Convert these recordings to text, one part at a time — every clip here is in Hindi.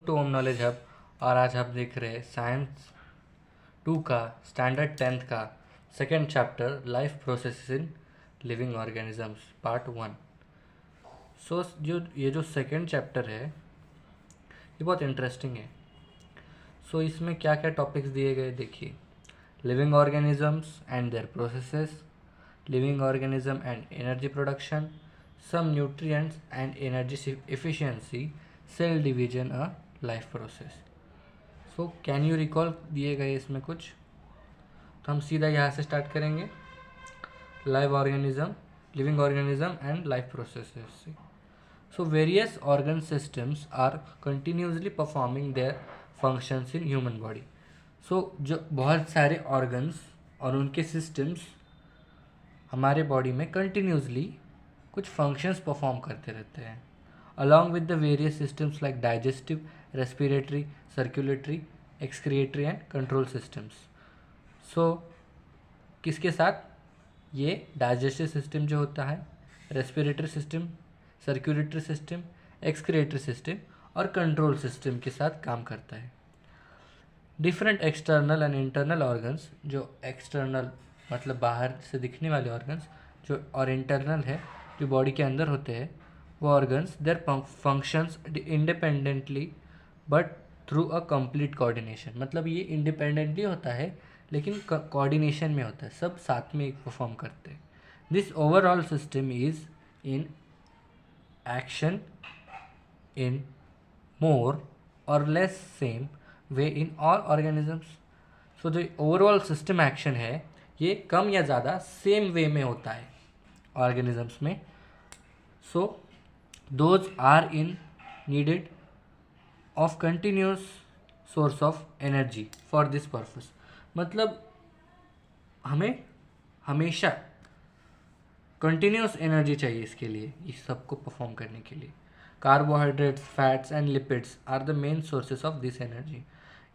To home knowledge hub. और आज आप देख रहे हैं साइंस 2 का स्टैंडर्ड 10th का second chapter life process in living organisms part 1। ये जो सेकेंड चैप्टर है ये बहुत इंटरेस्टिंग है। इसमें क्या क्या टॉपिक्स दिए गए देखिए। Living organisms and their processes, living organism and energy production, some nutrients and energy efficiency, cell division a life process। Can you recall दिए गए इसमें कुछ, तो हम सीधा यहाँ से स्टार्ट करेंगे। Live organism, living organism and life processes. Various organ systems are continuously performing their functions in human body. जो बहुत सारे ऑर्गन्स और उनके सिस्टम्स हमारे बॉडी में कंटिन्यूसली कुछ फंक्शंस परफॉर्म करते रहते हैं, along with the various systems like digestive, respiratory, circulatory, excretory and control systems. किसके साथ? ये डाइजेस्टिव सिस्टम जो होता है, respiratory system, circulatory system, excretory system और कंट्रोल सिस्टम के साथ काम करता है। Different external and internal organs, जो एक्सटर्नल मतलब बाहर से दिखने वाले ऑर्गन्स जो और इंटरनल है जो बॉडी के अंदर होते हैं, वो organs their functions independently but through a complete coordination. मतलब ये इंडिपेंडेंटली होता है लेकिन कोऑर्डिनेशन में होता है, सब साथ में परफॉर्म करते हैं। This overall system is in action in more और less same way in all organisms. जो ओवरऑल सिस्टम एक्शन है ये कम या ज़्यादा सेम वे में होता है ऑर्गेनिजम्स में। Those are in needed of continuous source of energy for this purpose. मतलब हमें हमेशा कंटिन्यूस एनर्जी चाहिए इसके लिए, इस सबको परफॉर्म करने के लिए। Carbohydrates, fats and lipids are the main sources of this energy.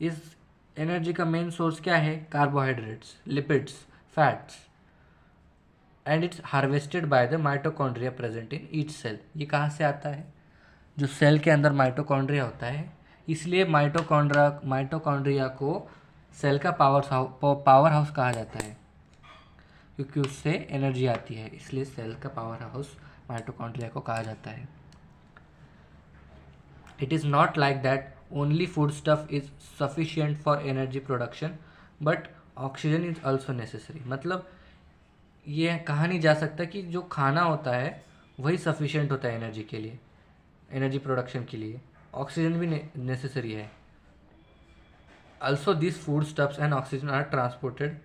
इस एनर्जी का मेन सोर्स क्या है? Carbohydrates, lipids, fats and it's harvested by the mitochondria present in each cell. ये कहाँ से आता है? जो सेल के अंदर माइटोकॉन्ड्रिया होता है, इसलिए माइटोकॉन्ड्रिया को सेल का पावर हाउस कहा जाता है, क्योंकि उससे एनर्जी आती है, इसलिए सेल का पावर हाउस माइटोकॉन्ड्रिया को कहा जाता है। It is not like that only food stuff is sufficient for energy production but oxygen is also necessary. मतलब ये कहा नहीं जा सकता कि जो खाना होता है वही सफिशिएंट होता है एनर्जी के लिए, एनर्जी प्रोडक्शन के लिए, ऑक्सीजन भी नेसेसरी है। Also this food stuffs and oxygen are transported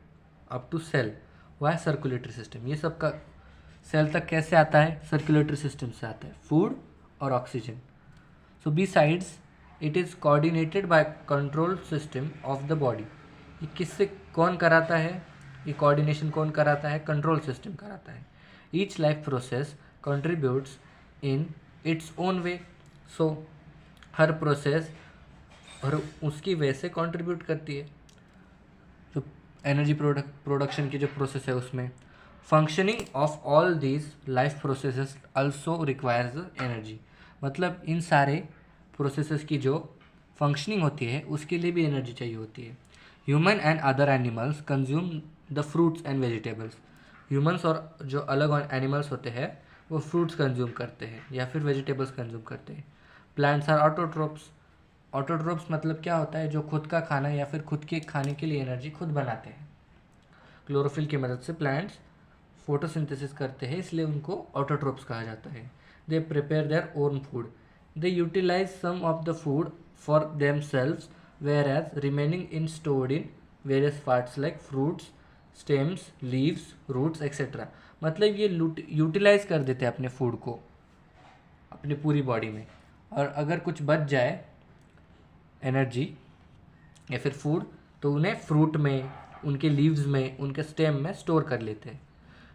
up to cell via circulatory system. ये सब का सेल तक कैसे आता है? सर्कुलेटरी सिस्टम से आता है, फूड और oxygen. Besides it is coordinated by control system of the body. ये किससे कौन कराता है? ये कोऑर्डिनेशन कौन कराता है? कंट्रोल सिस्टम कराता है। Each life process contributes in its own way. Her process और उसकी वे से कंट्रीब्यूट करती है जो एनर्जी प्रोडक्शन की जो प्रोसेस है उसमें। Functioning of all these life processes also requires energy. मतलब इन सारे प्रोसेसेस की जो फंक्शनिंग होती है उसके लिए भी एनर्जी चाहिए होती है। Human and other animals consume the fruits and vegetables. Humans और जो अलग एनिमल्स होते हैं वो फ्रूट्स कंज्यूम करते हैं या फिर वेजिटेबल्स कंज्यूम करते हैं। Plants are autotrophs. ऑटोट्रोप्स मतलब क्या होता है? जो खुद का खाना या फिर खुद के खाने के लिए एनर्जी खुद बनाते हैं। क्लोरोफिल की मदद से प्लांट्स फोटोसिंथेसिस करते हैं, इसलिए उनको ऑटोट्रोप्स कहा जाता है। They prepare their own food. They utilize some of the food for themselves, whereas remaining in stored in various parts like fruits, stems, leaves, roots, etc. मतलब ये यूटिलाइज कर देते हैं अपने फूड को अपनी पूरी बॉडी में, और अगर कुछ बच जाए एनर्जी या फिर फूड तो उन्हें फ्रूट में, उनके लीव्स में, उनके स्टेम में स्टोर कर लेते हैं।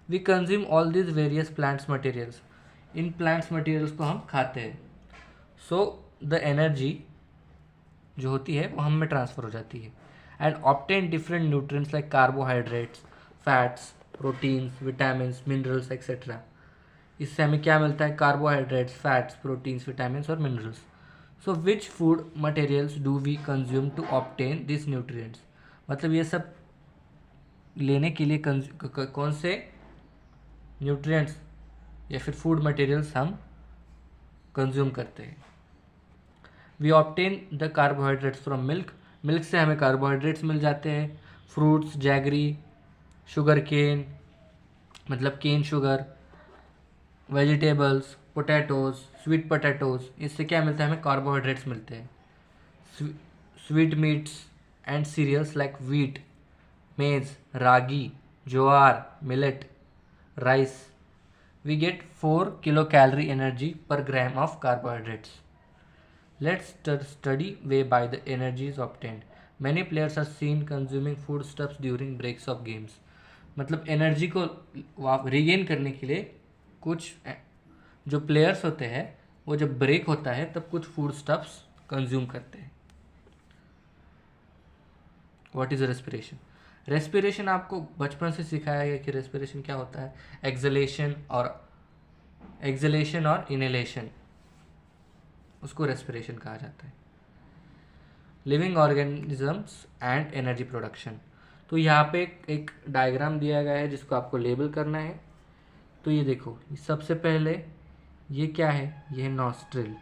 We consume all this various plants materials. इन प्लांट्स मटेरियल्स को हम खाते हैं। द एनर्जी जो होती है वो हम में ट्रांसफ़र हो जाती है। And obtain different nutrients like carbohydrates, fats, proteins, vitamins, minerals etcetera. इससे हमें क्या मिलता है? कार्बोहाइड्रेट्स, फैट्स, प्रोटीन्स, विटामिन्स और minerals. So which food materials do we consume to obtain this nutrients, मतलब ये सब लेने के लिए कौन से न्यूट्रिएंट्स या फिर फूड मटेरियल्स हम कंज्यूम करते हैं। We obtain the carbohydrates from milk, milk से हमें कार्बोहाइड्रेट्स मिल जाते हैं। फ्रूट्स, जैगरी, शुगर केन मतलब cane sugar, vegetables, potatoes, sweet potatoes, इससे क्या मिलता है हमें, कार्बोहाइड्रेट्स मिलते हैं। Sweet meats and cereals like wheat, maize, ragi, jowar, millet, rice, we get 4 kilocalorie energy per gram of carbohydrates. Let's study way by the energy is obtained. Many players are seen consuming foodstuffs during breaks of games. मतलब एनर्जी को रिगेन करने के लिए कुछ जो प्लेयर्स होते हैं वो जब ब्रेक होता है तब कुछ फूड स्टफ्स कंज्यूम करते हैं। What is respiration? रेस्पिरेशन आपको बचपन से सिखाया गया कि रेस्पिरेशन क्या होता है, एक्सलेशन और इनहेलेशन, उसको रेस्पिरेशन कहा जाता है। Living organisms and energy production, तो यहाँ पे एक डायग्राम दिया गया है जिसको आपको लेबल करना है। तो ये देखो, सबसे पहले ये क्या है, ये नॉस्ट्रिल,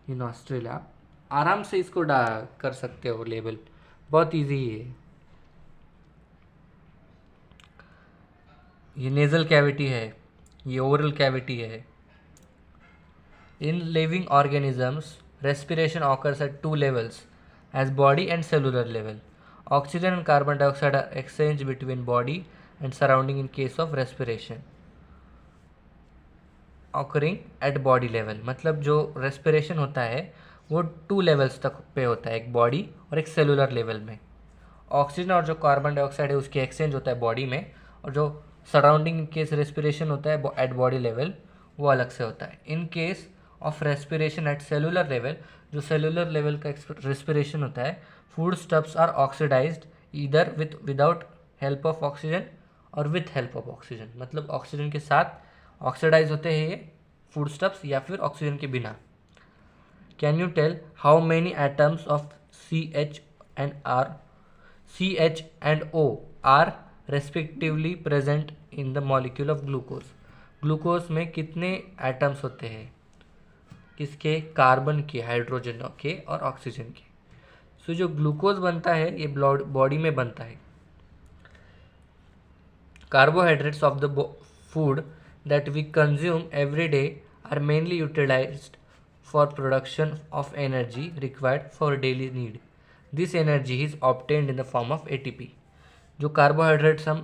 ये नॉस्ट्रिल, आप आराम से इसको कर सकते हो लेबल, बहुत इजी है। ये नेजल कैविटी है, ये ओरल कैविटी है। In living organisms respiration occurs eight 2 levels as body and cellular level. Oxygen and carbon dioxide are exchanged between body and surrounding in case of respiration occurring at body level. मतलब जो रेस्पिरेशन होता है वो 2 levels तक पे होता है, एक बॉडी और एक सेलुलर लेवल में। ऑक्सीजन और जो कार्बन डाइऑक्साइड है उसके एक्सचेंज होता है बॉडी में, और जो सराउंडिंग केस रेस्पिरेशन होता है एट बॉडी लेवल वो अलग से होता है। In case of respiration at cellular level, जो सेलुलर लेवल का रेस्पिरेशन होता है, food stuffs are oxidised either without help of oxygen और विथ हेल्प ऑफ ऑक्सीजन, मतलब ऑक्सीजन के साथ ऑक्सीडाइज होते हैं ये फूड स्टफ्स या फिर ऑक्सीजन के बिना। Can you tell how many atoms of CH and O are respectively present in the molecule of glucose? Glucose में कितने एटम्स होते हैं, किसके, कार्बन के, हाइड्रोजन के और ऑक्सीजन के। सो जो ग्लूकोज बनता है ये बॉडी में बनता है। Carbohydrates of the food that we consume every day are mainly utilised for production of energy required for daily need. This energy is obtained in the form of ATP। जो कार्बोहाइड्रेट्स हम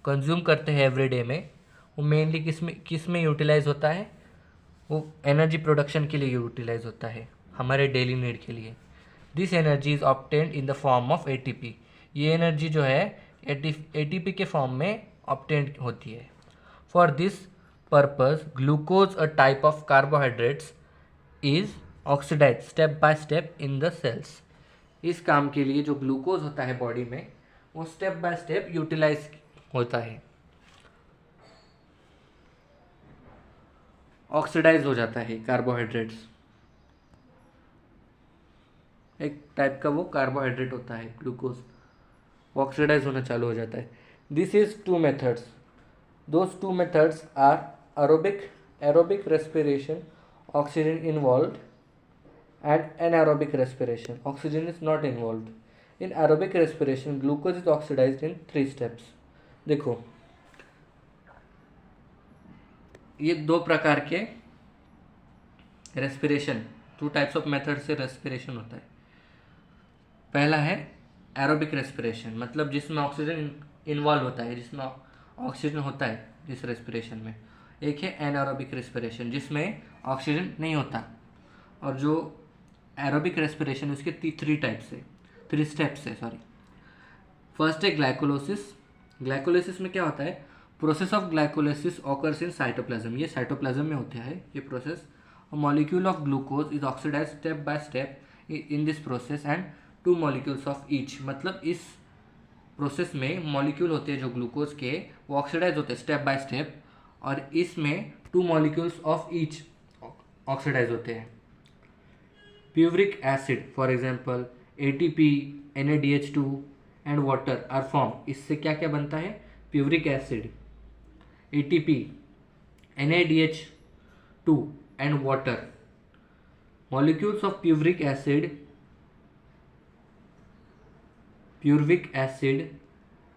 कंज्यूम करते हैं एवरीडे में वो मेनली किस में यूटिलाइज होता है, वो एनर्जी प्रोडक्शन के लिए यूटिलाइज होता है, हमारे डेली नीड के लिए। This energy is obtained in the form of ATP। ये एनर्जी जो है ATP के फॉर्म में ऑब्टेन्ड होती है। For this purpose glucose a type of carbohydrates is oxidise step by step in the cells. इस काम के लिए जो ग्लूकोज होता है बॉडी में वो स्टेप बाय स्टेप यूटिलाइज होता है, ऑक्सीडाइज हो जाता है कार्बोहाइड्रेट्स। एक टाइप का वो कार्बोहाइड्रेट होता है ग्लूकोज, ऑक्सीडाइज होना चालू हो जाता है। This is 2 methods. Those 2 methods are aerobic respiration, oxygen involved, and anaerobic respiration, oxygen is not involved. In aerobic respiration glucose is oxidized in 3 steps. देखो ये 2 प्रकार के रेस्पिरेशन, 2 टाइप्स ऑफ मेथड से रेस्पिरेशन होता है। पहला है एरोबिक रेस्पिरेशन, मतलब जिसमें ऑक्सीजन इन्वॉल्व होता है, जिसमें ऑक्सीजन होता है जिस रेस्पिरेशन में। एक है एनारोबिक रेस्पिरेशन जिसमें ऑक्सीजन नहीं होता। और जो एरोबिक रेस्पिरेशन उसके 3 स्टेप्स है। फर्स्ट है ग्लाइकोलाइसिस। ग्लाइकोलाइसिस में क्या होता है, process of glycolysis occurs in cytoplasm, ये साइटोप्लाज्म में होता है ये process. Molecule of glucose is oxidise step by step in this process and 2 molecules of each, मतलब इस प्रोसेस में मॉलिक्यूल होते हैं जो ग्लूकोज के वो ऑक्सीडाइज होते हैं स्टेप बाय स्टेप, और इसमें 2 molecules ऑफ ईच ऑक्सीडाइज होते हैं। Pyruvic acid for example ATP, NaDH2 and water are form. इससे क्या क्या बनता है? Pyruvic acid, ATP, NaDH2 and water. Molecules of pyruvic acid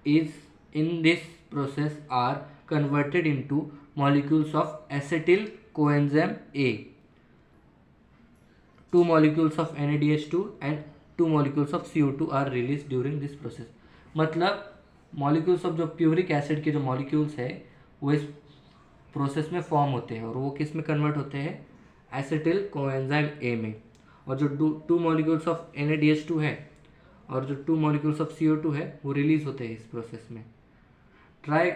is in this process are converted into molecules of acetyl coenzyme A. 2 molecules of NaDH2 and 2 molecules of CO2 are released during this process. मतलब molecules of जो प्यूरिक एसिड के जो molecules है वो इस प्रोसेस में फॉर्म होते हैं और वो किस में कन्वर्ट होते हैं? एसिटिल कोएंजाइम ए में। और जो 2 मॉलिक्यूल्स ऑफ NaDH2 है और जो 2 मॉलिक्यूल्स ऑफ CO2 है वो रिलीज होते हैं इस प्रोसेस में। Try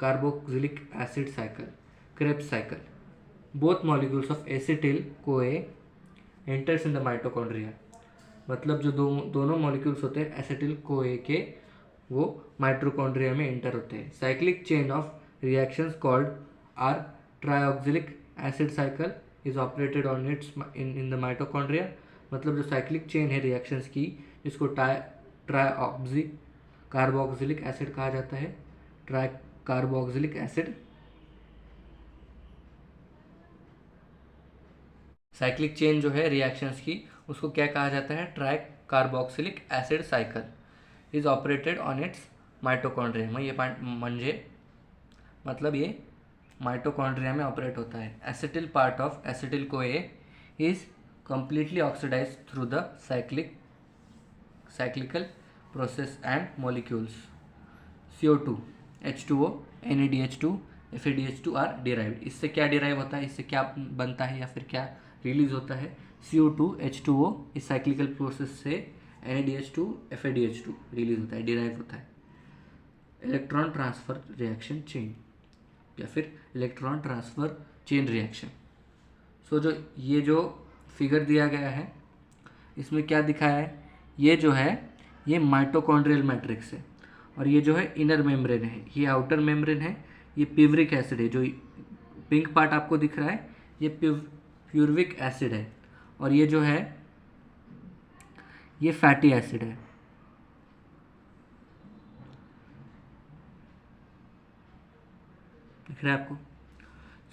carboxylic acid cycle, Krebs cycle. Both molecules of acetyl कोए एंटर्स इन द माइटोकॉन्ड्रिया। मतलब जो दोनों मॉलिक्यूल्स होते हैं एसिटिल कोए के वो माइटोकॉन्ड्रिया में एंटर होते हैं। Cyclic chain of reactions called are tricarboxylic acid cycle is operated on its in the mitochondria. मतलब जो साइक्लिक चेन है रिएक्शंस की जिसको ट्राइऑक्सी कार्बोक्सिलिक एसिड कहा जाता है। Try carboxylic acid cyclic chain जो है रिएक्शंस की उसको क्या कहा जाता है? Try carboxylic acid cycle is operated on it's mitochondria. में ये म्हणजे मतलब ये माइटोकॉन्ड्रिया में ऑपरेट होता है। एसिटिल पार्ट ऑफ एसिटिल कोए is completely oxidized through the cyclical process and molecules CO2, H2O, NaDH2, FADH2 are derived। इससे क्या डिराइव होता है? इससे क्या बनता है या फिर क्या रिलीज होता है? CO2, H2O इस साइक्लिकल प्रोसेस से NaDH2, FADH2 रिलीज होता है, डिराइव होता है। इलेक्ट्रॉन ट्रांसफर रिएक्शन चेन या फिर इलेक्ट्रॉन ट्रांसफर चेन रिएक्शन। सो जो ये जो फिगर दिया गया है इसमें क्या दिखाया है? ये जो है ये माइटोकॉन्ड्रियल मैट्रिक्स है और ये जो है इनर मेम्ब्रेन है, ये आउटर मेम्ब्रेन है। ये प्यूरिक एसिड है, जो पिंक पार्ट आपको दिख रहा है ये प्यूरिक एसिड है और ये जो है ये फैटी एसिड है। दिख रहा है आपको?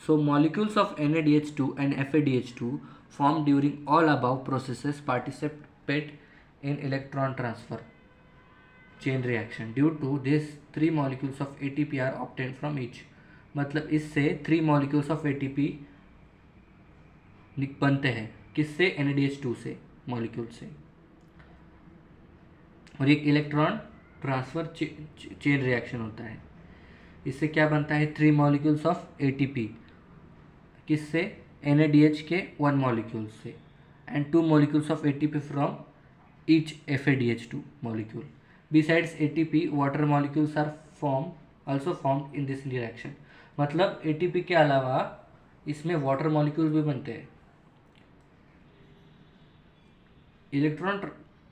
So molecules of NaDH2 and FADH2 formed during all above processes participate in electron transfer chain reaction. Due to this, 3 molecules of ATP are obtained from each. मतलब इससे 3 molecules of ATP बनते हैं। किससे? NaDH2 से मॉलिक्यूल से। और एक इलेक्ट्रॉन ट्रांसफर चेन रिएक्शन होता है। इससे क्या बनता है? 3 molecules of ATP किससे? NaDH के 1 मॉलिक्यूल से and 2 molecules of ATP from each FADH2 molecule. Besides ATP water molecules are also formed in this reaction। मतलब ATP के अलावा इसमें वाटर मॉलिक्यूल भी बनते हैं। Electron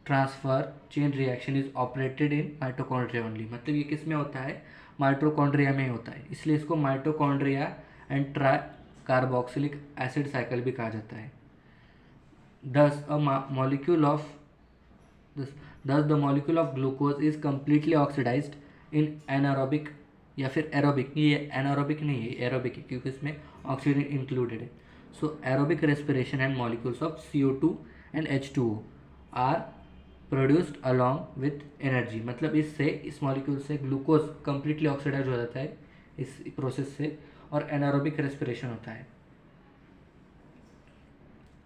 transfer chain reaction is operated in mitochondria only. मतलब ये किस में होता है? माइटोकॉन्ड्रिया में होता है, इसलिए इसको mitochondria and try carboxylic acid cycle भी कहा जाता है। Thus the molecule of glucose is completely oxidized in anaerobic या फिर एरोबिक। ये एनारोबिक नहीं है, एरोबिक है क्योंकि इसमें ऑक्सीजन इंक्लूडेड है। So aerobic respiration and molecules of CO2 and H2O are produced along with energy. मतलब इससे इस मॉलिक्यूल से ग्लूकोज कम्प्लीटली ऑक्सीडाइज हो जाता है इस प्रोसेस से और एनारोबिक रेस्पिरेशन होता है।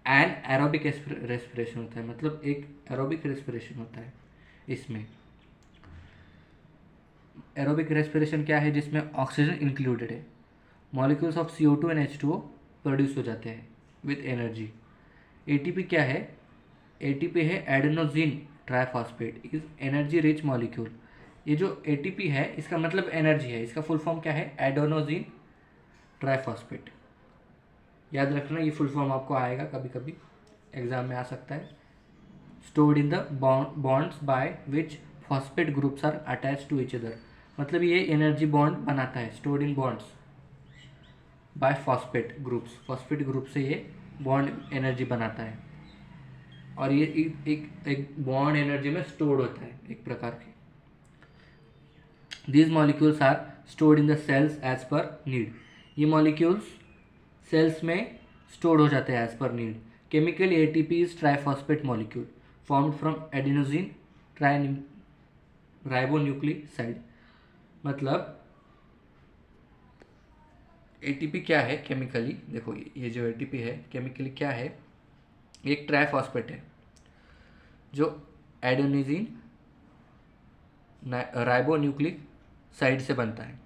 एन एरोबिक रेस्पिरेशन होता है, मतलब एक एरोबिक रेस्पिरेशन होता है। इसमें एरोबिक रेस्पिरेशन क्या है? जिसमें ऑक्सीजन इंक्लूडेड है। Molecules of CO2 and H2O produce हो जाते हैं विथ एनर्जी। ATP क्या है? ATP है adenosine triphosphate, is energy rich molecule. ये जो ATP है इसका मतलब एनर्जी है, इसका फुल फॉर्म क्या है? Adenosine triphosphate. याद रखना, ये फुल फॉर्म आपको आएगा, कभी कभी एग्जाम में आ सकता है। Stored in the bonds by which phosphate groups are attach to each other. मतलब ये एनर्जी बॉन्ड बनाता है, stored in bonds by phosphate groups. Phosphate group से ये बॉन्ड एनर्जी बनाता है और ये एक बॉन्ड एनर्जी में स्टोर्ड होता है एक प्रकार की। These molecules are stored in the cells as per need। ये molecules cells में stored हो जाते हैं as per need। Chemically ATP is triphosphate molecule formed from adenosine tribonucleoside। मतलब ATP क्या है केमिकली, देखो ये जो ATP है केमिकली क्या है, एक ट्राइफॉस्फेट है जो एडेनोसिन राइबोन्यूक्लिक साइड से बनता है।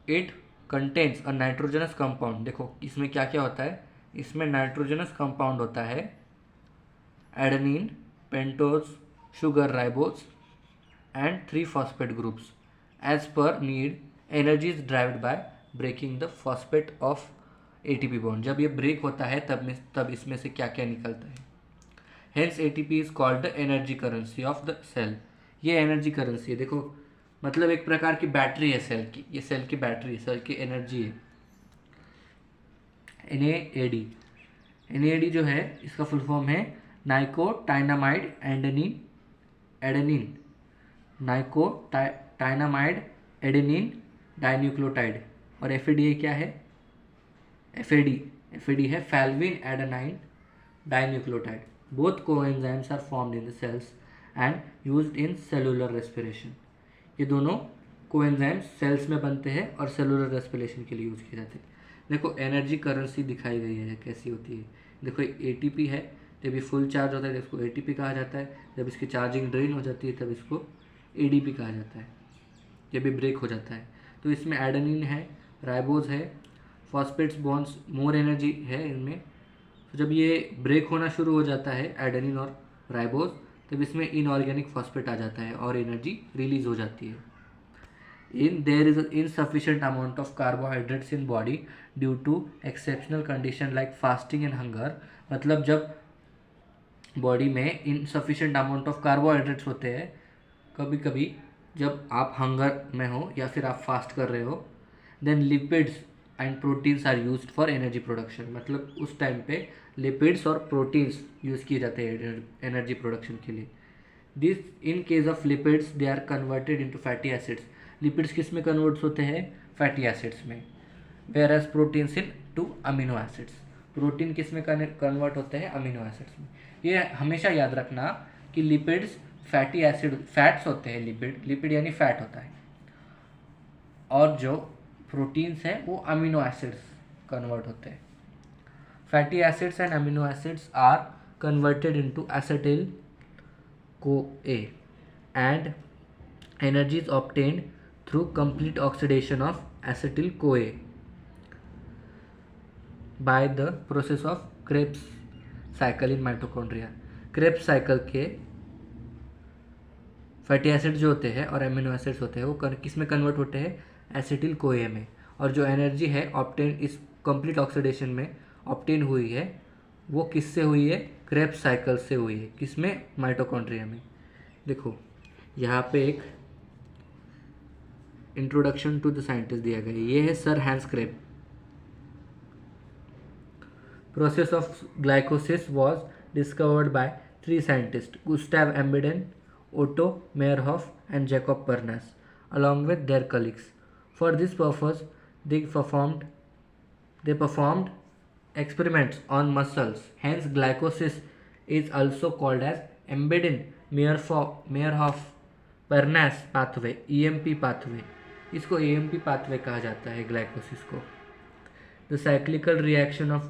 It contains a nitrogenous compound. देखो इसमें क्या क्या होता है, इसमें नाइट्रोजनस कंपाउंड होता है adenine, pentose, sugar, ribose and 3 phosphate groups. As per need energy is derived by breaking the phosphate of ATP bond. जब ये ब्रेक होता है तब इसमें से क्या क्या निकलता है। Hence ATP is called the energy currency of the cell. ये एनर्जी करेंसी है, देखो मतलब एक प्रकार की बैटरी है सेल की, ये सेल की बैटरी है, सेल की एनर्जी है। NAD जो है इसका फुल फॉर्म है nicotinamide adenine nicotinamide adenine dinucleotide. और FAD क्या है, FAD है flavin adenine dinucleotide. Both coenzymes are formed in the cells and used in cellular respiration. ये दोनों कोएंजाइम्स सेल्स में बनते हैं और सेलुलर रेस्पिरेशन के लिए यूज किए जाते हैं। देखो एनर्जी करेंसी दिखाई गई है कैसी होती है। देखो ATP है, जब ये फुल चार्ज होता है तो इसको ATP कहा जाता है, जब इसकी चार्जिंग ड्रेन हो जाती है तब इसको ADP कहा जाता है, जब ये ब्रेक हो जाता है। तो इसमें एडेनिन है, राइबोज है, फॉस्फेट्स बॉन्ड्स, मोर एनर्जी है इनमें। तो जब ये ब्रेक होना शुरू हो जाता है एडेनिन और राइबोज, तब इसमें इनऑर्गेनिक फॉस्फेट आ जाता है और एनर्जी रिलीज हो जाती है। There is insufficient amount of carbohydrates in body due to exceptional condition like fasting and hunger। मतलब जब बॉडी में insufficient amount of carbohydrates होते हैं, कभी कभी जब आप हंगर में हो या फिर आप फास्ट कर रहे हो, then lipids and proteins are used for energy production। मतलब उस टाइम पे लिपिड्स और प्रोटीन्स यूज़ किए जाते हैं एनर्जी प्रोडक्शन के लिए। This in case of lipids they are converted into fatty acids. Lipids किस में कन्वर्ट होते हैं, फैटी एसिड्स में। Whereas proteins into amino acids. Protein किस में कन्वर्ट होते हैं, अमीनो एसिड्स में। ये हमेशा याद रखना कि लिपिड्स फैटी एसिड फैट्स होते हैं, लिपिड यानी फैट होता है, और जो प्रोटीन्स हैं वो अमीनो एसिड्स कन्वर्ट होते हैं। Fatty acids and amino acids are converted into acetyl CoA and energy is obtained through complete oxidation of acetyl CoA by the process of Krebs cycle in mitochondria। Krebs cycle के फैटी एसिड जो होते हैं और अमीनो एसिड्स होते हैं वो किस में कन्वर्ट होते हैं, एसिटिल CoA में। और जो एनर्जी है ऑब्टेन इस कंप्लीट ऑक्सीडेशन में ऑब्टेन हुई है वो किससे हुई है, क्रेब्स साइकिल से हुई है। किसमें, माइटोकॉन्ड्रिया में। देखो यहाँ पे एक इंट्रोडक्शन टू द साइंटिस्ट दिया गया है, ये है sir Hans Krebs. Process of glycolysis was discovered by 3 scientist, Gustav Embden, Otto Meyerhof and Jacob Parnas along with their colleagues। For this purpose they performed experiments on muscles। Hence glycosis is also called as Embedin Meyerhoff Parnas pathway, EMP pathway। इसको EMP pathway कहा जाता है ग्लाइकोसिस को। The cyclical reaction of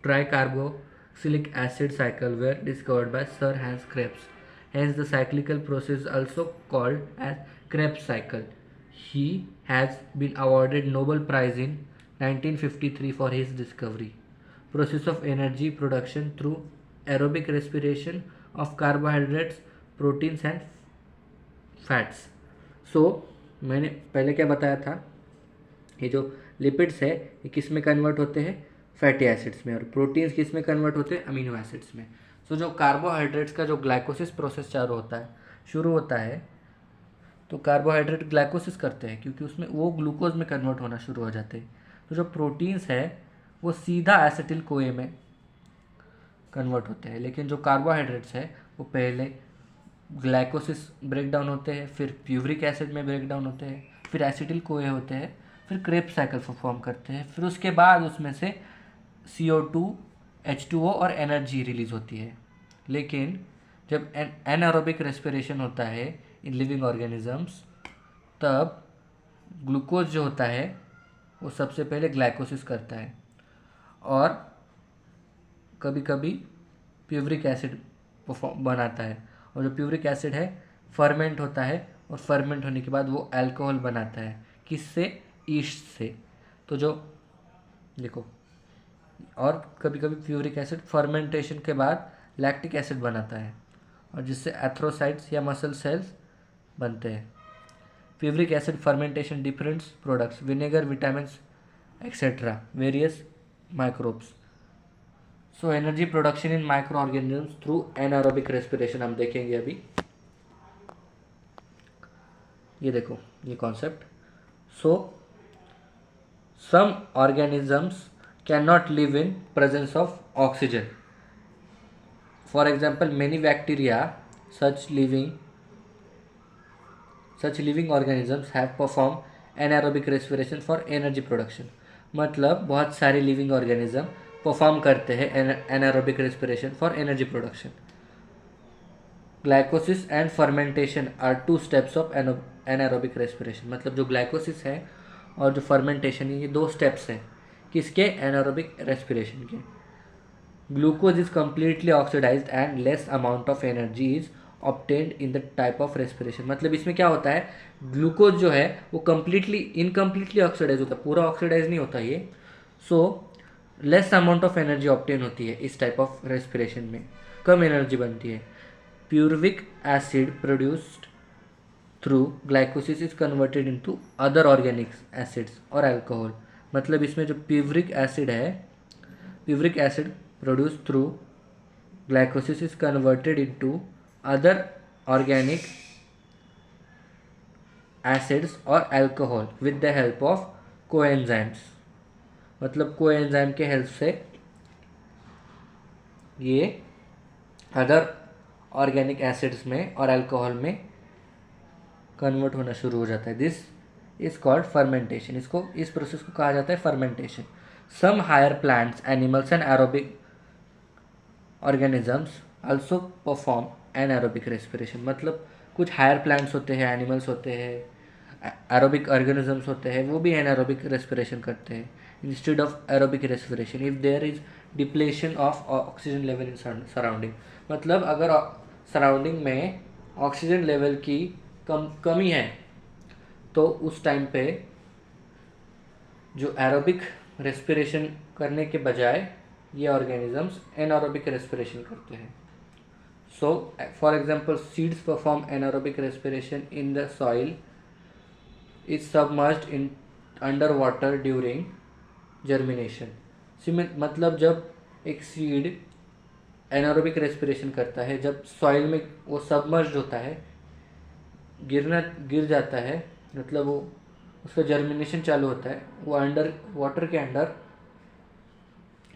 tricarboxylic acid cycle were discovered by Sir Hans Krebs। Hence the cyclical process is also called as Krebs cycle। He has been awarded Nobel Prize in 1953 for his discovery। Process of energy production through aerobic respiration of carbohydrates, proteins and fats। So मैंने पहले क्या बताया था, ये जो लिपिड्स है ये किस में कन्वर्ट होते हैं, फैटी एसिड्स में, और प्रोटीन्स किस में कन्वर्ट होते हैं, अमीनो एसिड्स में। सो जो कार्बोहाइड्रेट्स का जो ग्लाइकोसिस प्रोसेस शुरू होता है तो कार्बोहाइड्रेट ग्लाइकोसिस करते हैं क्योंकि उसमें वो ग्लूकोज में कन्वर्ट होना शुरू हो जाते हैं। तो जो प्रोटीन्स है वो सीधा एसिटिल कोए में कन्वर्ट होते हैं, लेकिन जो कार्बोहाइड्रेट्स है वो पहले ग्लाइकोसिस ब्रेक डाउन होते हैं, फिर प्यूरिक एसिड में ब्रेक डाउन होते हैं, फिर एसिटिल कोए होते हैं, फिर क्रेब्स साइकिल फॉर्म करते हैं, फिर उसके बाद उसमें से CO2 H2O और एनर्जी रिलीज होती है। लेकिन जब एनारोबिक रेस्पिरेशन होता है इन लिविंग ऑर्गेनिजम्स, तब ग्लूकोज जो होता है वो सबसे पहले ग्लाइकोसिस करता है और कभी कभी प्यूरिक एसिड बनाता है, और जो प्यूरिक एसिड है फर्मेंट होता है, और फर्मेंट होने के बाद वो अल्कोहल बनाता है। किससे? ईस्ट से। तो जो देखो, और कभी कभी प्यूरिक एसिड फर्मेंटेशन के बाद लैक्टिक एसिड बनाता है, और जिससे एथ्रोसाइट्स या मसल सेल्स बनते हैं। Pyruvic acid fermentation different products, vinegar, vitamins etcetera, various microbes. So energy production in micro organisms through anaerobic respiration हम देखेंगे अभी। ये देखो ये concept. So some organisms can not live in presence of oxygen. For example many bacteria such living organisms have performed anaerobic respiration for energy production। मतलब बहुत सारे लिविंग ऑर्गेनिज्म परफॉर्म करते हैं anaerobic respiration for energy production. Glycolysis and fermentation are 2 steps of anaerobic respiration. मतलब जो ग्लाइकोसिस है और जो फर्मेंटेशन है, ये 2 स्टेप्स हैं किसके? एनारोबिक रेस्पिरेशन के। Glucose is completely oxidised and less amount of energy is obtained in the type of respiration. मतलब इसमें क्या होता है, ग्लूकोज जो है वो कम्प्लीटली इनकम्प्लीटली ऑक्सीडाइज होता है, पूरा ऑक्सीडाइज नहीं होता ये। So less amount of energy obtain होती है इस टाइप ऑफ रेस्पिरेशन में, कम एनर्जी बनती है। Pyruvic acid produced through glycolysis is converted into other organic acids और अल्कोहल। मतलब इसमें जो प्यूरिक एसिड है, pyruvic acid produced through glycolysis is converted into other organic acids और alcohol with the help of coenzymes. मतलब कोएंजाइम के हेल्प से ये अदर ऑर्गेनिक एसिड्स में और अल्कोहल में कन्वर्ट होना शुरू हो जाता है। This is called fermentation. इसको, इस प्रोसेस को कहा जाता है fermentation. Some higher plants, animals and aerobic organisms also perform anaerobic respiration. मतलब कुछ हायर प्लांट्स होते हैं, एनिमल्स होते हैं, एरोबिक ऑर्गेनिजम्स होते हैं, वो भी एनारोबिक रेस्पिरेशन करते हैं instead of aerobic respiration if there is depletion of oxygen level in surrounding. मतलब अगर सराउंडिंग में ऑक्सीजन लेवल की कमी है तो उस टाइम पे जो एरोबिक रेस्पिरेशन करने के बजाय ये ऑर्गेनिजम्स एनारोबिक रेस्पिरेशन करते हैं। So, for example, seeds perform anaerobic respiration in the soil is submerged in underwater during germination। मतलब जब एक सीड एनारोबिक रेस्पिरेशन करता है, जब सॉइल में वो सबमर्ज होता है, गिर जाता है, मतलब वो उसका जर्मिनेशन चालू होता है, वो अंडर वाटर के अंदर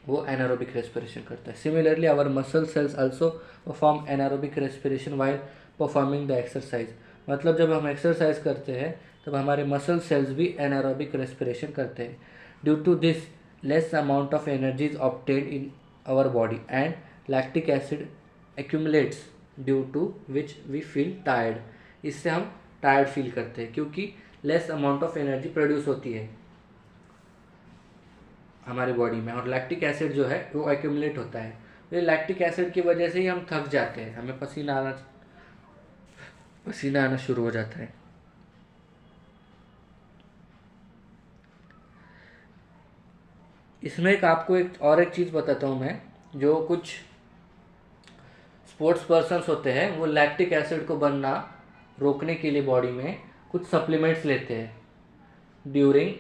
वो एनारोबिक रेस्पिरेशन करता है। Similarly our muscle cells also perform anaerobic respiration while performing the exercise. मतलब जब हम एक्सरसाइज करते हैं तब हमारे मसल सेल्स भी एनारोबिक रेस्पिरेशन करते हैं। Due to this less amount of energy is obtained in our body and lactic acid accumulates due to which we feel tired. इससे हम टायर्ड फील करते हैं क्योंकि less amount of energy produce होती है हमारी बॉडी में, और लैक्टिक एसिड जो है वो एक्यूमुलेट होता है। तो लैक्टिक एसिड की वजह से ही हम थक जाते हैं, हमें पसीना आना शुरू हो जाता है। इसमें आपको एक चीज़ बताता हूँ मैं, जो कुछ स्पोर्ट्स पर्सन्स होते हैं वो लैक्टिक एसिड को बनना रोकने के लिए बॉडी में कुछ सप्लीमेंट्स लेते हैं ड्यूरिंग,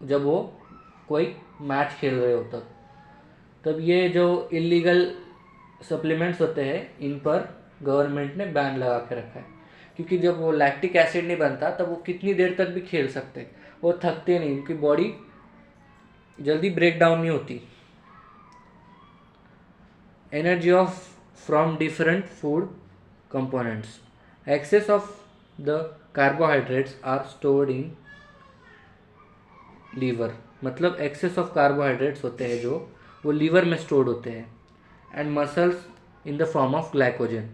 जब वो कोई मैच खेल रहे हो तब ये जो इलीगल सप्लीमेंट्स होते हैं इन पर गवर्नमेंट ने बैन लगा के रखा है, क्योंकि जब वो लैक्टिक एसिड नहीं बनता तब वो कितनी देर तक भी खेल सकते हैं, वो थकते नहीं, उनकी बॉडी जल्दी ब्रेक डाउन नहीं होती। Energy of from different food components, excess of the carbohydrates are stored in liver, मतलब एक्सेस ऑफ कार्बोहाइड्रेट्स होते हैं जो वो लीवर में स्टोर्ड होते हैं। And muscles in the form of glycogen,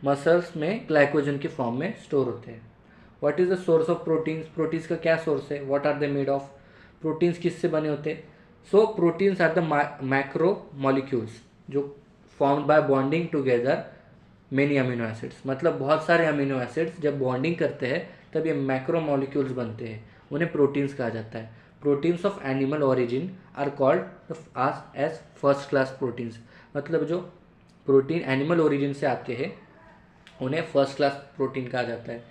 muscles में ग्लाइकोजन के फॉर्म में स्टोर होते हैं। What is the source of proteins, proteins का क्या सोर्स है, what are they made of, proteins किससे बने होते हैं। So proteins are the macro molecules जो formed by bonding together many amino acids, मतलब बहुत सारे अमीनो एसिड्स जब बॉन्डिंग करते हैं तब ये मैक्रो मॉलिक्यूल्स बनते हैं, उन्हें प्रोटीन्स कहा जाता है। Proteins of animal origin are called as first class proteins, मतलब जो प्रोटीन एनिमल ओरिजिन से आते हैं उन्हें फर्स्ट क्लास प्रोटीन कहा जाता है।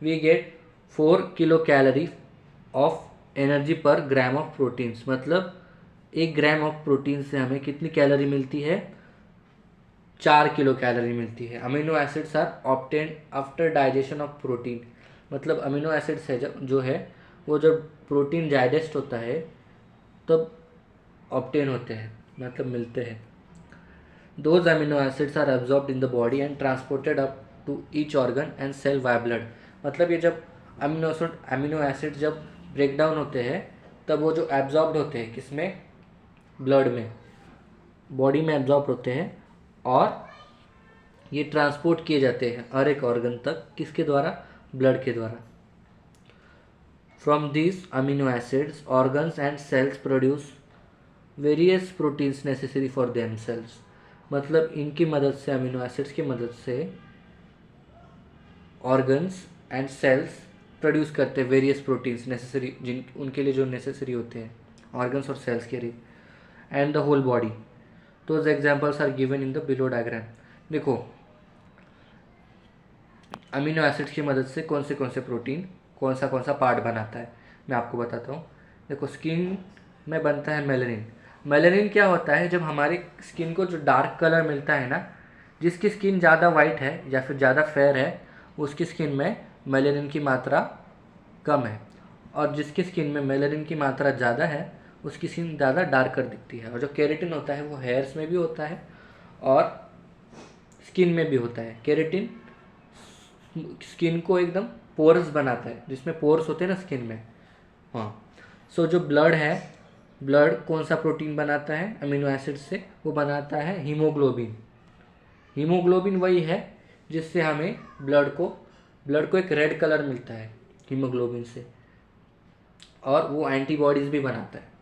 We get 4 kilo calorie of energy per gram of proteins, मतलब 1 ग्राम ऑफ प्रोटीन से हमें कितनी कैलोरी मिलती है, 4 किलो कैलोरी मिलती है। Amino acids are obtained after digestion of protein, मतलब अमीनो एसिड्स है जो है वो जब प्रोटीन डाइजेस्ट होता है तब ऑब्टेन होते हैं, मतलब मिलते हैं। Those amino acids are absorbed in the body and transported up to each organ and cell via blood, मतलब ये जब अमीनो एसिड जब ब्रेक डाउन होते हैं तब वो जो एब्जॉर्ब्ड होते हैं किसमें, ब्लड में, बॉडी में एब्जॉर्ब होते हैं और ये ट्रांसपोर्ट किए जाते हैं हर एक ऑर्गन तक, किसके द्वारा, ब्लड के द्वारा। From this amino acids organs and sales produce various proteins necessary for themselves, मतलब इनकी मदद से, अमीनो एसिड्स की मदद से ऑर्गन्स एंड सेल्स प्रोड्यूस करते हैं वेरियस प्रोटीन्स नेसेसरी, जिन उनके लिए जो नेसेसरी होते हैं ऑर्गन्स और सेल्स के लिए, and the whole body. Those examples are given in the below diagram. देखो अमीनो एसिड्स की मदद से कौन से प्रोटीन कौन सा पार्ट बनाता है, मैं आपको बताता हूँ। देखो स्किन में बनता है मेलानिन। मेलानिन क्या होता है, जब हमारी स्किन को जो डार्क कलर मिलता है ना, जिसकी स्किन ज़्यादा वाइट है या फिर ज़्यादा फेयर है उसकी स्किन में मेलानिन की मात्रा कम है, और जिसकी स्किन में मेलानिन की मात्रा ज़्यादा है उसकी स्किन ज़्यादा डार्कर दिखती है। और जो केराटिन होता है वो हेयर्स में भी होता है और स्किन में भी होता है। केराटिन स्किन को एकदम पोरस बनाता है, जिसमें पोर्स होते हैं ना स्किन में। हाँ, सो जो ब्लड है, ब्लड कौन सा प्रोटीन बनाता है अमीनो एसिड से, वो बनाता है हीमोग्लोबिन। हीमोग्लोबिन वही है जिससे हमें ब्लड को एक रेड कलर मिलता है हीमोग्लोबिन से, और वो एंटीबॉडीज़ भी बनाता है।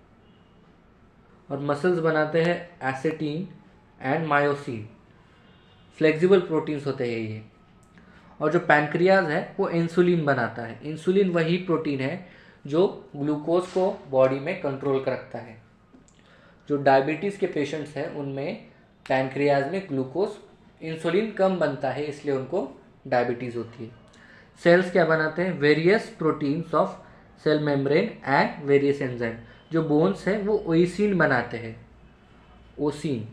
और मसल्स बनाते हैं एसेटिन एंड मायोसिन, फ्लेक्सिबल प्रोटीन्स होते हैं ये। और जो पैनक्रियाज है वो इंसुलिन बनाता है। इंसुलिन वही प्रोटीन है जो ग्लूकोज को बॉडी में कंट्रोल कर रखता है। जो डायबिटीज़ के पेशेंट्स हैं उनमें पैनक्रियाज में इंसुलिन कम बनता है, इसलिए उनको डायबिटीज़ होती है। सेल्स क्या बनाते हैं, various proteins of cell membrane and various enzyme. जो बोन्स है वो ओइसिन बनाते हैं, ओसिन।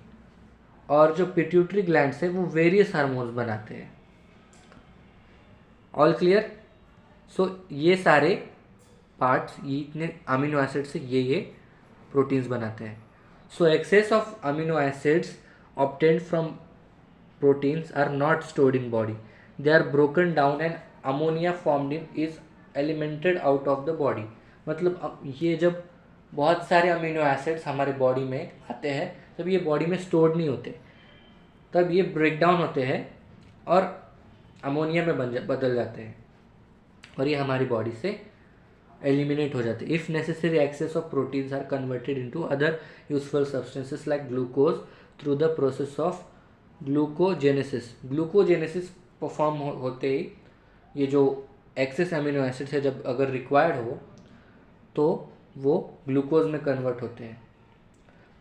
और जो पिट्यूटरी ग्लैंड्स है वो वेरियस हार्मोन्स बनाते हैं। All clear. सो ये सारे पार्ट्स, ये इतने अमीनो एसिड से ये प्रोटीन्स बनाते हैं। So excess of amino acids obtained from proteins are not stored in body, they are broken down and ammonia formed in is eliminated out of the body। मतलब ये जब बहुत सारे अमीनो एसिड्स हमारे बॉडी में आते हैं तब ये बॉडी में स्टोर्ड नहीं होते, तब ये ब्रेक डाउन होते हैं और अमोनिया में बदल जाते हैं और ये हमारी बॉडी से एलिमिनेट हो जाते हैं। If necessary excess of proteins are converted into other useful substances like glucose through the process of glucogenesis. Glucogenesis perform होते ही ये जो एक्सेस अमीनो एसिड्स है जब अगर रिक्वायर्ड हो तो वो ग्लूकोज में कन्वर्ट होते हैं।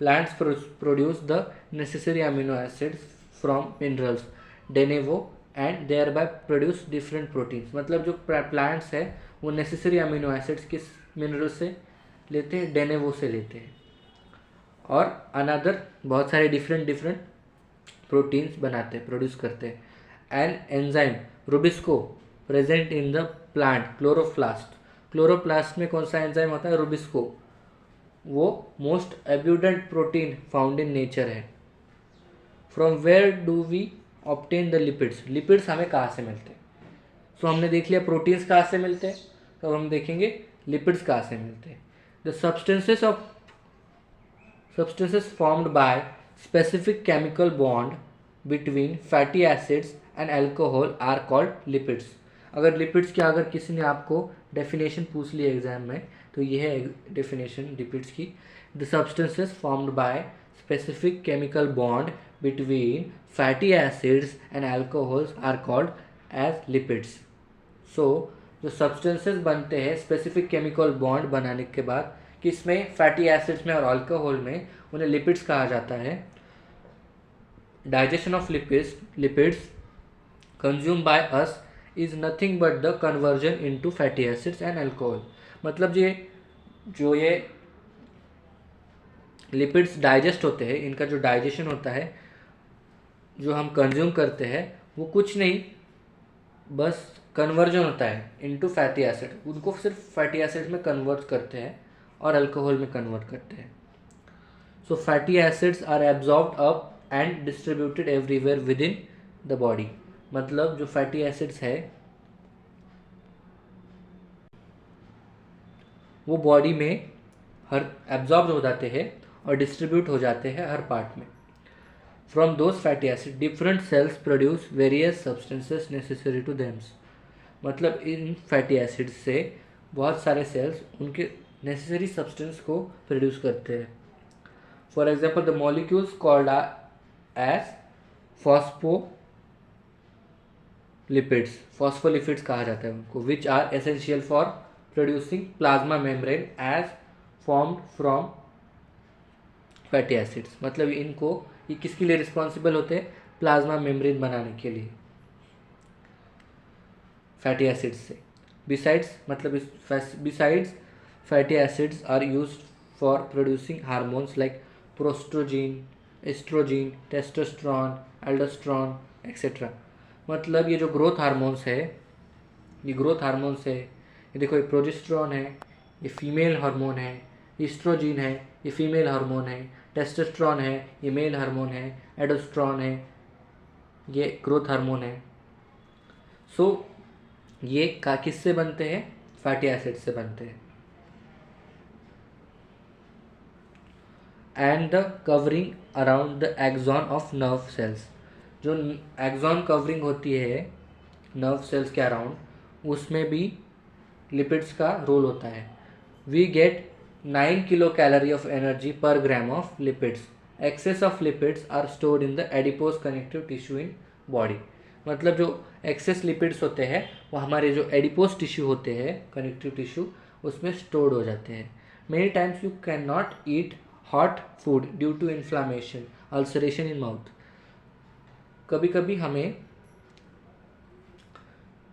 Plants produce the necessary amino acids from minerals de novo and thereby produce different proteins. मतलब जो प्लांट्स है वो नेसेसरी अमीनो एसिड्स किस मिनरल से लेते हैं, डेनेवो से लेते हैं। और अनदर बहुत सारे डिफरेंट प्रोटीन्स बनाते हैं, प्रोड्यूस करते हैं। And enzyme rubisco present in the plant chloroplast chloroplast में कौन सा एंजाइम होता है? रूबिस्को। वो most abundant protein found in nature है। From where do we obtain the lipids? Lipids हमें कहाँ से मिलते हैं? सो हमने देख लिया प्रोटीन्स कहाँ से मिलते हैं, तो हम देखेंगे लिपिड्स कहाँ से मिलते हैं। The substances formed by specific chemical bond between fatty acids and alcohol are called lipids। अगर लिपिड्स की अगर किसी ने आपको डेफिनेशन पूछ ली एग्जाम में, तो ये है डेफिनेशन लिपिड्स की। The substances formed by specific chemical bond between fatty acids and alcohols are called as lipids. So जो सब्सटेंसेस बनते हैं स्पेसिफिक केमिकल बॉन्ड बनाने के बाद, किसमें? फैटी एसिड्स में और अल्कोहल में, उन्हें लिपिड्स कहा जाता है। Digestion of lipids consume by us is nothing but the conversion into fatty acids and alcohol. मतलब ये लिपिड्स डाइजेस्ट होते हैं, इनका जो डाइजेशन होता है, जो हम कंज्यूम करते हैं, वो कुछ नहीं, बस कन्वर्जन होता है इनटू फैटी एसिड। उनको सिर्फ फैटी एसिड्स में कन्वर्ट करते हैं और अल्कोहल में कन्वर्ट करते हैं। So fatty acids are absorbed up and distributed everywhere within the body. मतलब जो फैटी एसिड्स है वो बॉडी में हर एब्जॉर्ब हो जाते हैं और डिस्ट्रीब्यूट हो जाते हैं हर पार्ट में। From those fatty acid different cells produce various substances necessary to thems. मतलब इन फैटी एसिड्स से बहुत सारे सेल्स उनके नेसेसरी सब्सटेंस को प्रोड्यूस करते हैं। For example the molecules called as phospholipids कहा जाता है उनको, which are essential for producing plasma membrane as formed from fatty acids. मतलब ये किसके लिए रिस्पॉन्सिबल होते हैं? प्लाज्मा मेम्ब्रेन बनाने के लिए फैटी एसिड्स से। Besides fatty acids are used for producing hormones like prostrogen, estrogen, testosterone, aldosterone et cetera. मतलब ये जो ग्रोथ हार्मोन्स है, ये देखो, ये प्रोजेस्टेरोन है, ये फीमेल हार्मोन है, एस्ट्रोजीन है, ये फीमेल हार्मोन है, टेस्टोस्टेरोन है, ये मेल हार्मोन है, एल्डोस्टेरोन है, ये ग्रोथ हार्मोन है। सो ये किससे बनते हैं? फैटी एसिड से बनते हैं। And the covering around the axon of nerve cells. जो एक्सॉन कवरिंग होती है नर्व सेल्स के अराउंड, उसमें भी लिपिड्स का रोल होता है। We get 9 kilo calorie of energy per gram of lipids. Excess of lipids are stored in the adipose connective tissue in body. मतलब जो एक्सेस लिपिड्स होते हैं वो हमारे जो एडिपोज टिश्यू होते हैं, कनेक्टिव टिश्यू, उसमें स्टोर्ड हो जाते हैं। Many times you can not eat hot food due to inflammation, ulceration in mouth. कभी कभी हमें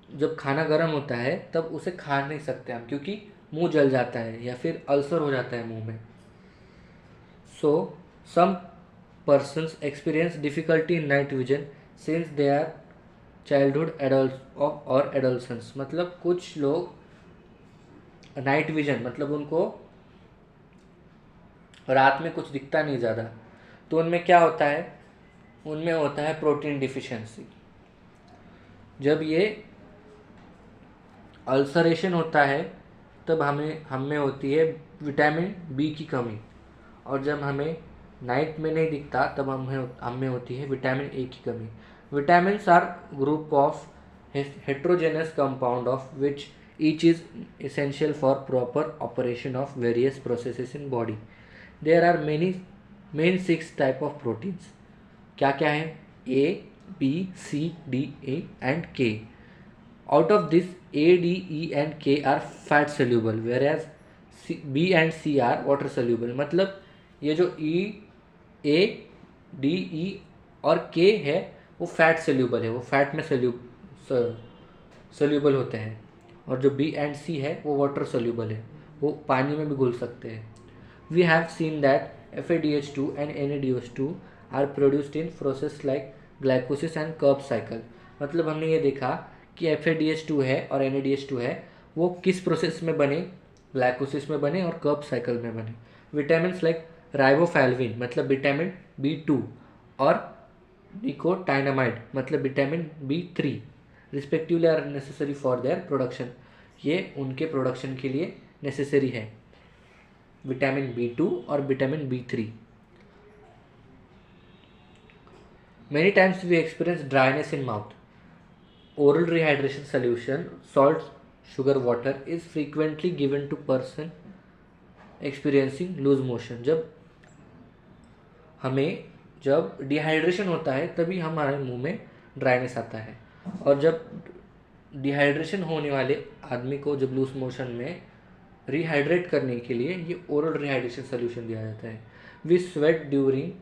जब खाना गर्म होता है तब उसे खा नहीं सकते हम, क्योंकि मुंह जल जाता है या फिर अल्सर हो जाता है मुंह में। So some persons experience difficulty in night vision since they are childhood और एडोलसेंस। मतलब कुछ लोग नाइट विजन, मतलब उनको रात में कुछ दिखता नहीं ज़्यादा, तो उनमें क्या होता है? उनमें होता है प्रोटीन डिफिशिएंसी। जब ये अल्सरेशन होता है तब हमें होती है विटामिन बी की कमी, और जब हमें नाइट में नहीं दिखता तब हमें होती है विटामिन ए की कमी। Vitamins are group of heterogeneous compound of which each is essential for proper operation of various processes in body. There are main 6 type of proteins. क्या क्या है? A, B, C, D, A and K. Out of this, A, D, E and K are fat soluble, whereas B and C are water soluble. मतलब ये जो E, A, D, E और K है वो फैट सोल्यूबल है, वो फैट में सोल्यूबल होते हैं, और जो बी एंड सी है वो वाटर सोल्यूबल है, वो पानी में भी घुल सकते हैं। We have seen that FADH2 and NADH2 are produced in process like glycolysis and Krebs cycle. मतलब हमने ये देखा कि FADH2 है और NADH2 है, वो किस प्रोसेस में बने, ग्लाइकोसिस में बने और कर्ब साइकिल में बने। विटामिन लाइक राइबोफ्लाविन मतलब विटामिन B2 और निकोटाइनामाइड मतलब vitamin B3 respectively are necessary for their production. ये उनके प्रोडक्शन के लिए नेसेसरी है, विटामिन B2 और vitamin B3। Many times we experience dryness in mouth. Oral rehydration solution, salt, sugar, water is frequently given to person experiencing loose motion। जब डिहाइड्रेशन होता है तभी हमारे मुंह में ड्राइनेस आता है, और जब डिहाइड्रेशन होने वाले आदमी को जब लूज मोशन में रिहाइड्रेट करने के लिए ये ओरल रिहाइड्रेशन सोल्यूशन दिया जाता है। We sweat during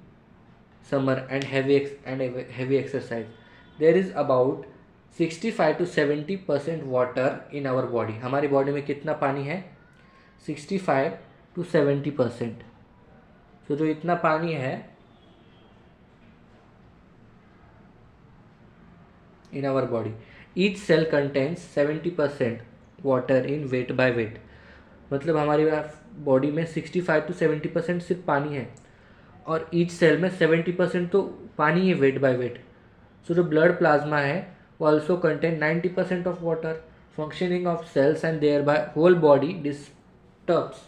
summer and heavy exercise. There is about 65 to 70% water in our body। हमारी बॉडी में कितना पानी है? 65 to 70%। तो जो इतना पानी है in our body, each cell contains 70% water in weight by weight। मतलब हमारी बॉडी में 65 to 70% सिर्फ पानी है, और ईच सेल में 70% तो पानी है वेट बाय वेट। सो जो ब्लड प्लाज्मा है वो also contain 90% of water. Functioning of cells and thereby whole body disturbs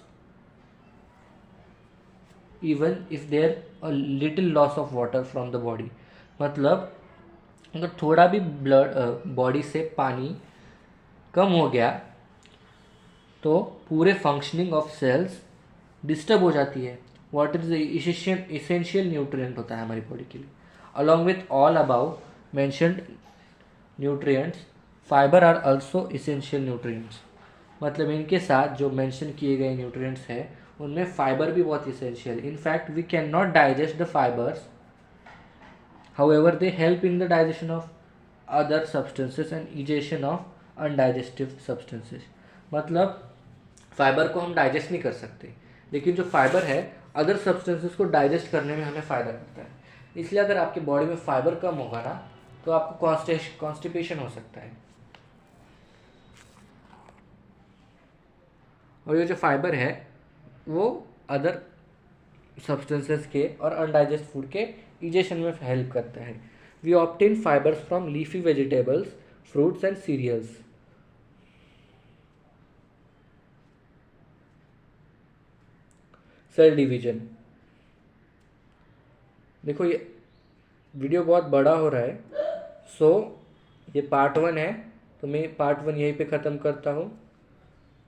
even if there a little loss of water from the body. मतलब अगर थोड़ा भी ब्लड बॉडी से पानी कम हो गया तो पूरे फंक्शनिंग ऑफ सेल्स डिस्टर्ब हो जाती है। वाटर इज इसेंशियल न्यूट्रिएंट होता है हमारी बॉडी के लिए। Along with all above mentioned nutrients, fibre are also essential nutrients. मतलब इनके साथ जो मेंशन किए गए न्यूट्रिएंट्स हैं उनमें फाइबर भी बहुत essential. In fact we can not digest the fibres, however they help in the digestion of other substances and egestion of undigestive substances. मतलब फाइबर को हम डाइजेस्ट नहीं कर सकते, लेकिन जो फाइबर है अदर सब्सटेंसेस को डाइजेस्ट करने में हमें फ़ायदा करता है। इसलिए अगर आपकी बॉडी में फाइबर कम होगा ना तो आपको कॉन्स्टिपेशन हो सकता है। और ये जो फाइबर है वो अदर सब्सटेंसेस के और अनडाइजेस्ट फूड के इजेशन में हेल्प करता है। We obtain fibres from leafy vegetables, fruits and cereals. Cell division. देखो ये वीडियो बहुत बड़ा हो रहा है, सो ये पार्ट 1 है, तो मैं पार्ट 1 यहीं पे ख़त्म करता हूँ।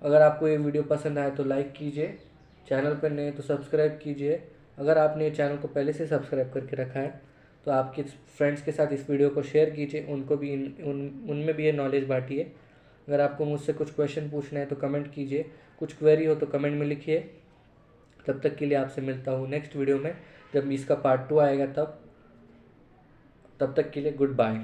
अगर आपको ये वीडियो पसंद आए तो लाइक कीजिए, चैनल पर नए तो सब्सक्राइब कीजिए। अगर आपने ये चैनल को पहले से सब्सक्राइब करके रखा है तो आपके फ्रेंड्स के साथ इस वीडियो को शेयर कीजिए, उनको भी उनमें भी ये नॉलेज बांटिए। अगर आपको मुझसे कुछ क्वेश्चन पूछना है तो कमेंट कीजिए, कुछ क्वेरी हो तो कमेंट में लिखिए। तब तक के लिए आपसे मिलता हूँ नेक्स्ट वीडियो में, जब इसका पार्ट 2 आएगा तब तक के लिए गुड बाय।